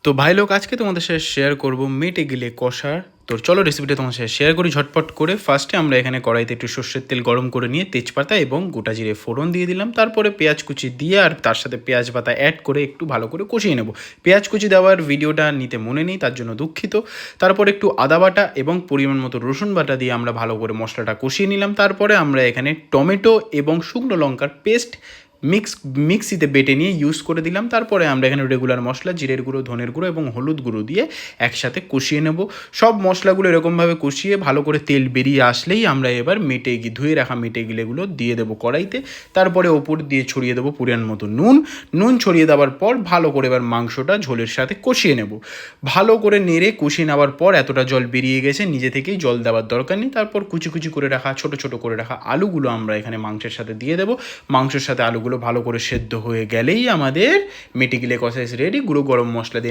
তো ভাই লোক আজকে তোমাদের সাথে শেয়ার করবো মেটে গিলে কষার। তো চলো রেসিপিটা তোমার সাথে শেয়ার করি ঝটপট করে। ফার্স্টে আমরা এখানে কড়াইতে একটু সর্ষের তেল গরম করে নিয়ে তেজপাতা এবং গোটা জিরে ফোড়ন দিয়ে দিলাম, তারপরে পেঁয়াজ কুচি দিয়ে আর তার সাথে পেঁয়াজ পাতা অ্যাড করে একটু ভালো করে কষিয়ে নেব। পেঁয়াজ কুচি দেওয়ার ভিডিওটা নিতে মনে নেই, তার জন্য দুঃখিত। তারপর একটু আদা বাটা এবং পরিমাণ মতো রসুন বাটা দিয়ে আমরা ভালো করে মশলাটা কষিয়ে নিলাম। তারপরে আমরা এখানে টমেটো এবং শুকনো লঙ্কার পেস্ট মিক্সিতে বেটে নিয়ে ইউজ করে দিলাম। তারপরে আমরা এখানে রেগুলার মশলা জিরের গুঁড়ো, ধনের গুঁড়ো এবং হলুদ গুঁড়ো দিয়ে একসাথে কষিয়ে নেব। সব মশলাগুলো এরকমভাবে কষিয়ে ভালো করে তেল বেরিয়ে আসলেই আমরা এবার ধুয়ে রাখা মেটে গিলেগুলো দিয়ে দেবো কড়াইতে। তারপরে ওপর দিয়ে ছড়িয়ে দেবো পরিমাণ মতো নুন ছড়িয়ে দেওয়ার পর ভালো করে এবার মাংসটা ঝোলের সাথে কষিয়ে নেব। ভালো করে নেড়ে কষিয়ে নেওয়ার পর এতটা জল বেরিয়ে গেছে, নিজে থেকেই জল দেওয়ার দরকার নেই। তারপর কুচি কুচি করে রাখা ছোট ছোট করে রাখা আলুগুলো আমরা এখানে মাংসের সাথে দিয়ে দেবো। মাংসের সাথে আলুগুলো ভালো করে সেদ্ধ হয়ে গেলেই আমাদের মেটে গিলে কষা রেডি। গুঁড়ো গরম মশলা দিয়ে